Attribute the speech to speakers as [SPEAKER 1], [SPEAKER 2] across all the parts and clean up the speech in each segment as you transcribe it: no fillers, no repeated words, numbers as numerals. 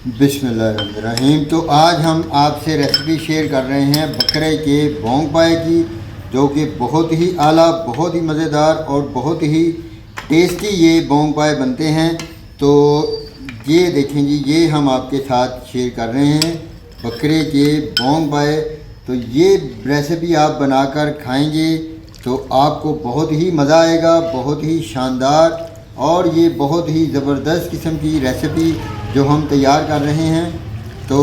[SPEAKER 1] बिस्मिल्लाहिर्रहमानिर्रहीम। तो आज हम आपसे रेसिपी शेयर कर रहे हैं बकरे के बोंग पाए की, जो कि बहुत ही आला, बहुत ही मज़ेदार और बहुत ही टेस्टी ये बोंग पाए बनते हैं। तो ये देखें जी, ये हम आपके साथ शेयर कर रहे हैं बकरे के बोंग पाए। तो ये रेसिपी आप बनाकर खाएंगे तो आपको बहुत ही मज़ा आएगा, बहुत ही शानदार, और ये बहुत ही ज़बरदस्त किस्म की रेसिपी जो हम तैयार कर रहे हैं। तो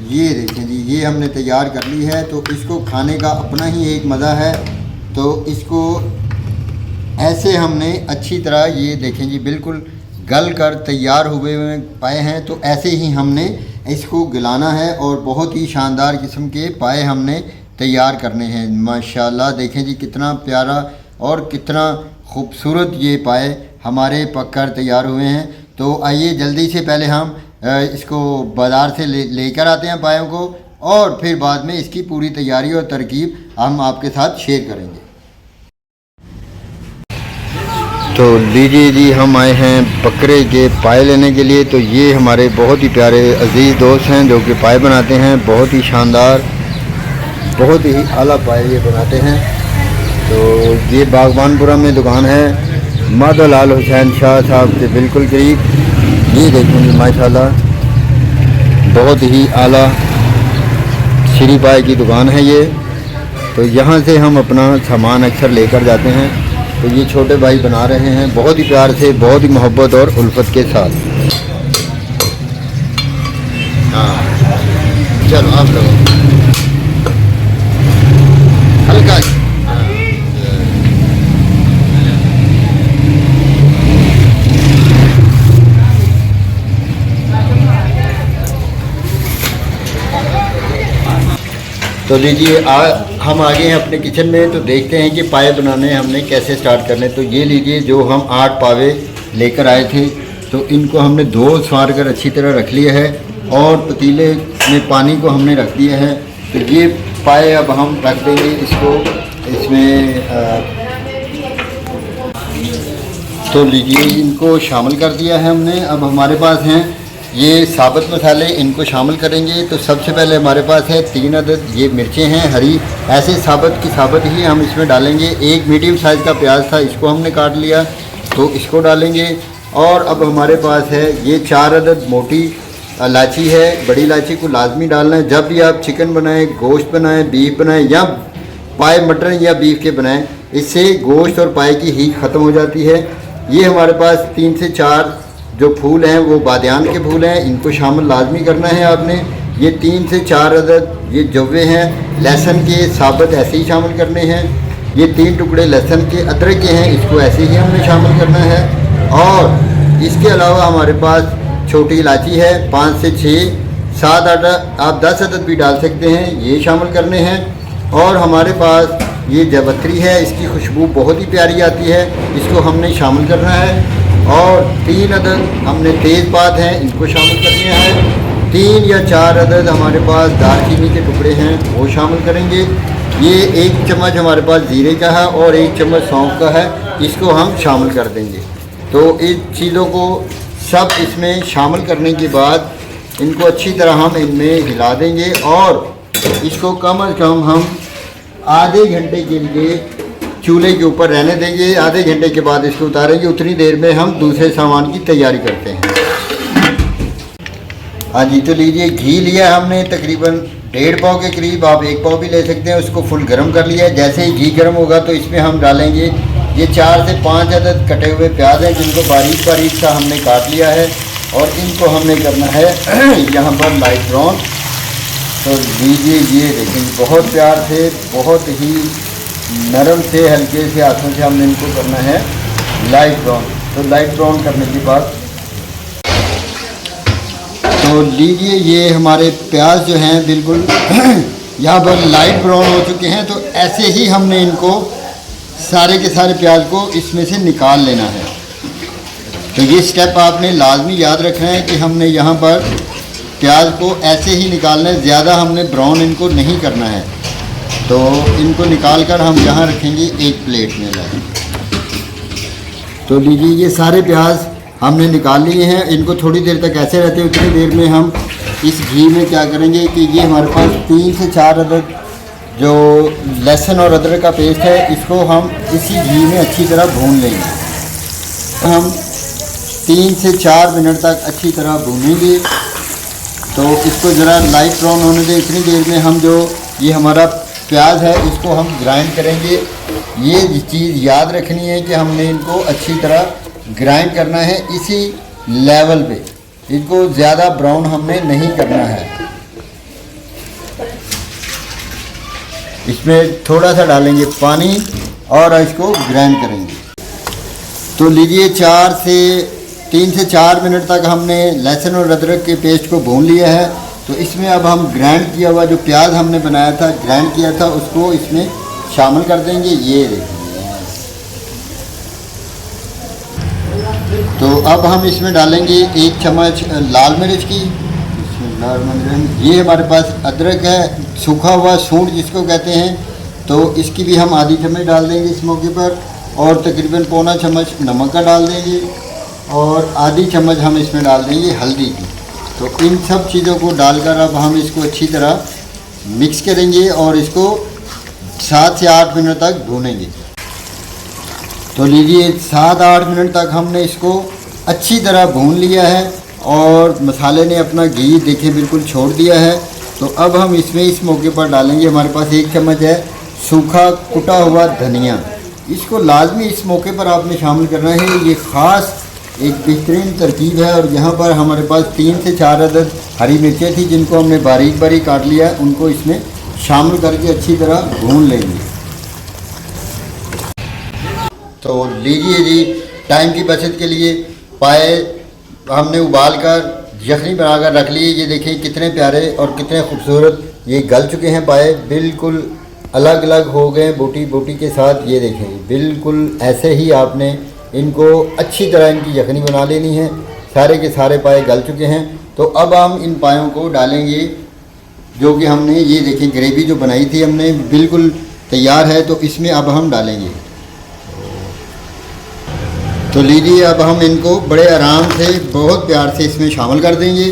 [SPEAKER 1] ये देखें जी, ये हमने तैयार कर ली है। तो इसको खाने का अपना ही एक मज़ा है। तो इसको ऐसे हमने अच्छी तरह, ये देखें जी, बिल्कुल गल कर तैयार हुए पाए हैं। तो ऐसे ही हमने इसको गलाना है और बहुत ही शानदार किस्म के पाए हमने तैयार करने हैं। माशाल्लाह देखें जी, कितना प्यारा और कितना खूबसूरत ये पाए हमारे पककर तैयार हुए हैं। तो आइए जल्दी से पहले हम इसको बाज़ार से लेकर आते हैं पायों को, और फिर बाद में इसकी पूरी तैयारी और तरकीब हम आपके साथ शेयर करेंगे। तो लीजिए जी, हम आए हैं बकरे के पाए लेने के लिए। तो ये हमारे बहुत ही प्यारे अजीज़ दोस्त हैं जो कि पाए बनाते हैं, बहुत ही शानदार, बहुत ही आला पाए ये बनाते हैं। तो ये बागबानपुरा में दुकान है, माधोलाल हुसैन शाह साहब से बिल्कुल करीब। ये देखेंगे माशाल्लाह, बहुत ही आला श्री पाए की दुकान है ये। तो यहाँ से हम अपना सामान अक्सर लेकर जाते हैं। तो ये छोटे भाई बना रहे हैं बहुत ही प्यार से, बहुत ही मोहब्बत और उल्फत के साथ। हाँ चलो आप लोग हल्का। तो लीजिए, हम आ गए हैं अपने किचन में। तो देखते हैं कि पाए बनाने हमने कैसे स्टार्ट करने। तो ये लीजिए, जो हम 8 पावे लेकर आए थे, तो इनको हमने धो स्वार कर अच्छी तरह रख लिया है और पतीले में पानी को हमने रख दिया है। तो ये पाए अब हम रख देंगे इसको इसमें। तो लीजिए, इनको शामिल कर दिया है हमने। अब हमारे पास हैं ये साबुत मसाले, इनको शामिल करेंगे। तो सबसे पहले हमारे पास है 3 अदद ये मिर्चें हैं हरी, ऐसे साबुत की साबुत ही हम इसमें डालेंगे। एक मीडियम साइज़ का प्याज था, इसको हमने काट लिया, तो इसको डालेंगे। और अब हमारे पास है ये 4 अदद मोटी इलायची है, बड़ी इलायची को लाजमी डालना है। जब भी आप चिकन बनाएं, गोश्त बनाएं, बीफ बनाएं या पाए मटन या बीफ के बनाएं, इससे गोश्त और पाए की हीट ख़त्म हो जाती है। ये हमारे पास 3 से 4 जो फूल हैं वो बादियान के फूल हैं, इनको शामिल लाजमी करना है आपने। ये 3 से 4 अदद ये जवे हैं लहसुन के, साबुत ऐसे ही शामिल करने हैं। ये 3 टुकड़े लहसुन के, अदरक के हैं, इसको ऐसे ही हमने शामिल करना है। और इसके अलावा हमारे पास छोटी इलायची है 5 से 6, 7 अदद, आप 10 अदद भी डाल सकते हैं, ये शामिल करने हैं। और हमारे पास ये जावित्री है, इसकी खुशबू बहुत ही प्यारी आती है, इसको हमने शामिल करना है। और 3 अदद हमने तेज़पात हैं, इनको शामिल करने हैं। 3 या 4 अदद हमारे पास दालचीनी के टुकड़े हैं, वो शामिल करेंगे। ये 1 चम्मच हमारे पास जीरे का है और 1 चम्मच सौंफ का है, इसको हम शामिल कर देंगे। तो इन चीज़ों को सब इसमें शामिल करने के बाद इनको अच्छी तरह हम इनमें हिला देंगे और इसको कम अज़ कम हम आधे घंटे के लिए चूल्हे के ऊपर रहने देंगे। आधे घंटे के बाद इसको उतारेंगे। उतनी देर में हम दूसरे सामान की तैयारी करते हैं। हाँ जी, तो लीजिए, घी लिया हमने तकरीबन 1.5 पाव के करीब, आप 1 पाव भी ले सकते हैं। उसको फुल गर्म कर लिया है। जैसे ही घी गर्म होगा तो इसमें हम डालेंगे ये 4 से 5 अदद कटे हुए प्याज हैं, जिनको बारीक बारीक सा हमने काट लिया है और इनको हमने करना है यहाँ पर लाइट ब्राउन। तो लीजिए, ये देखेंगे, बहुत प्यार से, बहुत ही नरम से, हल्के से हाथों से हमने इनको करना है लाइट ब्राउन। तो लाइट ब्राउन करने के बाद तो लीजिए, ये हमारे प्याज जो हैं बिल्कुल यहाँ पर लाइट ब्राउन हो चुके हैं। तो ऐसे ही हमने इनको सारे के सारे प्याज को इसमें से निकाल लेना है। तो ये स्टेप आपने लाजमी याद रखना है कि हमने यहाँ पर प्याज को ऐसे ही निकालना है, ज़्यादा हमने ब्राउन इनको नहीं करना है। तो इनको निकाल कर हम यहाँ रखेंगे एक प्लेट में लाएं। तो लीजिए, ये सारे प्याज हमने निकाल लिए हैं। इनको थोड़ी देर तक ऐसे रहते हैं, उतनी देर में हम इस घी में क्या करेंगे कि ये हमारे पास 3 से 4 अदद जो लहसुन और अदरक का पेस्ट है, इसको हम इसी घी में अच्छी तरह भून लेंगे। हम 3 से 4 मिनट तक अच्छी तरह भूनेंगे। तो इसको ज़रा लाइट ब्राउन होने दें। इतनी देर में हम जो ये हमारा प्याज है इसको हम ग्राइंड करेंगे। ये चीज़ याद रखनी है कि हमने इनको अच्छी तरह ग्राइंड करना है इसी लेवल पे, इनको ज़्यादा ब्राउन हमने नहीं करना है। इसमें थोड़ा सा डालेंगे पानी और इसको ग्राइंड करेंगे। तो लीजिए 3 से 4 मिनट तक हमने लहसुन और अदरक के पेस्ट को भून लिया है। तो इसमें अब हम ग्राइंड किया हुआ जो प्याज हमने बनाया था, ग्राइंड किया था, उसको इसमें शामिल कर देंगे। ये देखिए, तो अब हम इसमें डालेंगे 1 चम्मच लाल मिर्च की। ये हमारे पास अदरक है, सूखा हुआ सूंड जिसको कहते हैं, तो इसकी भी हम आधी चम्मच डाल देंगे इस मौके पर। और तकरीबन पौना चम्मच नमक का डाल देंगे और आधी चम्मच हम इसमें डाल देंगे हल्दी की। तो इन सब चीज़ों को डालकर अब हम इसको अच्छी तरह मिक्स करेंगे और इसको 7 से 8 मिनट तक भूनेंगे। तो लीजिए 7-8 मिनट तक हमने इसको अच्छी तरह भून लिया है और मसाले ने अपना घी देखें बिल्कुल छोड़ दिया है। तो अब हम इसमें इस मौके पर डालेंगे, हमारे पास 1 चम्मच है सूखा कुटा हुआ धनिया। इसको लाजमी इस मौके पर आपने शामिल करना है, ये ख़ास एक बेहतरीन तरकीब है। और यहाँ पर हमारे पास 3 से 4 अदद हरी मिर्चें थी जिनको हमने बारीक बारीक काट लिया, उनको इसमें शामिल करके अच्छी तरह भून लेंगे। तो लीजिए जी, टाइम की बचत के लिए पाए हमने उबाल कर यखनी बनाकर रख लिए। ये देखिए कितने प्यारे और कितने खूबसूरत ये गल चुके हैं। पाए बिल्कुल अलग अलग हो गए बोटी बोटी के साथ। ये देखें बिल्कुल ऐसे ही आपने इनको अच्छी तरह इनकी यखनी बना लेनी है। सारे के सारे पाए गल चुके हैं। तो अब हम इन पायों को डालेंगे जो कि हमने, ये देखें ग्रेवी जो बनाई थी हमने बिल्कुल तैयार है। तो इसमें अब हम डालेंगे। तो लीजिए अब हम इनको बड़े आराम से बहुत प्यार से इसमें शामिल कर देंगे।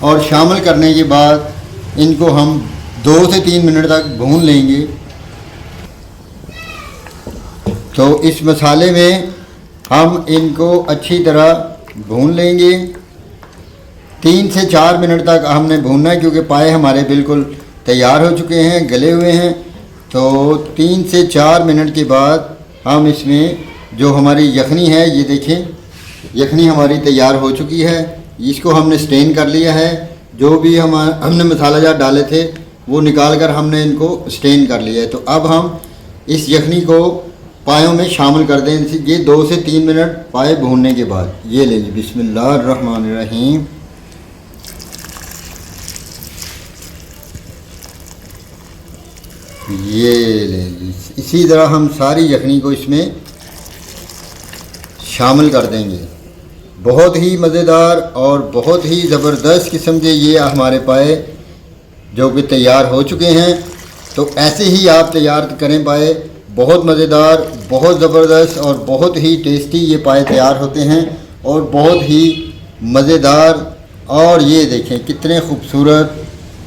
[SPEAKER 1] और शामिल करने के बाद इनको हम 2 से 3 मिनट तक भून लेंगे। तो इस मसाले में हम इनको अच्छी तरह भून लेंगे। 3 से 4 मिनट तक हमने भूनना है क्योंकि पाए हमारे बिल्कुल तैयार हो चुके हैं, गले हुए हैं। तो 3 से 4 मिनट के बाद हम इसमें जो हमारी यखनी है, ये देखें यखनी हमारी तैयार हो चुकी है। इसको हमने स्टेन कर लिया है। जो भी हमने मसाला जार डाले थे वो निकाल कर हमने इनको स्टेन कर लिया है। तो अब हम इस यखनी को पायों में शामिल कर दें। ये 2 से 3 मिनट पाए भूनने के बाद। ये ले लीजिए, बिस्मिल्लाहिर्रहमानिर्रहीम। ये ले लीजिए। इसी तरह हम सारी यखनी को इसमें शामिल कर देंगे। बहुत ही मज़ेदार और बहुत ही ज़बरदस्त किस्म के ये हमारे पाए जो कि तैयार हो चुके हैं। तो ऐसे ही आप तैयार करें पाए, बहुत मज़ेदार, बहुत ज़बरदस्त और बहुत ही टेस्टी ये पाए तैयार होते हैं और बहुत ही मज़ेदार। और ये देखें कितने खूबसूरत,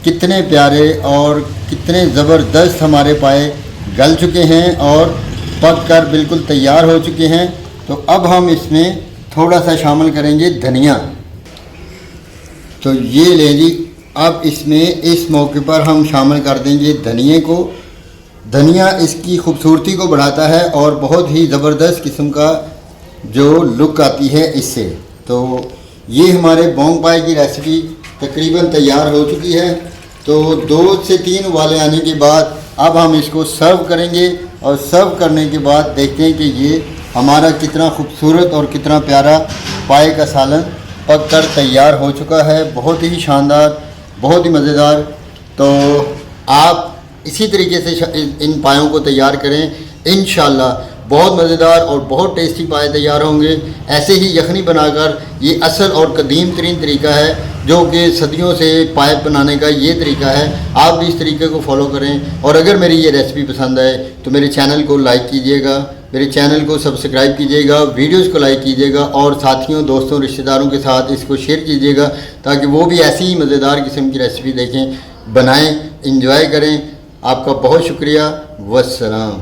[SPEAKER 1] कितने प्यारे और कितने ज़बरदस्त हमारे पाए गल चुके हैं और पक कर बिल्कुल तैयार हो चुके हैं। तो अब हम इसमें थोड़ा सा शामिल करेंगे धनिया। तो ये ले ली, अब इसमें इस मौके पर हम शामिल कर देंगे धनिए को। धनिया इसकी खूबसूरती को बढ़ाता है और बहुत ही ज़बरदस्त किस्म का जो लुक आती है इससे। तो ये हमारे बोंग पाए की रेसिपी तकरीबन तैयार हो चुकी है। तो 2 से 3 उबाले आने के बाद अब हम इसको सर्व करेंगे और सर्व करने के बाद देखते हैं कि ये हमारा कितना खूबसूरत और कितना प्यारा पाए का सालन पक कर तैयार हो चुका है। बहुत ही शानदार, बहुत ही मज़ेदार। तो आप इसी तरीके से इन पायों को तैयार करें, इंशाल्लाह बहुत मज़ेदार और बहुत टेस्टी पाए तैयार होंगे। ऐसे ही यखनी बनाकर, ये असल और कदीम तरीन तरीका है जो कि सदियों से पाए बनाने का ये तरीका है। आप भी इस तरीके को फॉलो करें और अगर मेरी ये रेसिपी पसंद आए तो मेरे चैनल को लाइक कीजिएगा, मेरे चैनल को सब्सक्राइब कीजिएगा, वीडियोस को लाइक कीजिएगा और साथियों, दोस्तों, रिश्तेदारों के साथ इसको शेयर कीजिएगा ताकि वो भी ऐसी ही मज़ेदार किस्म की रेसिपी देखें, बनाएं, इंजॉय करें। आपका बहुत शुक्रिया। वस्सलाम।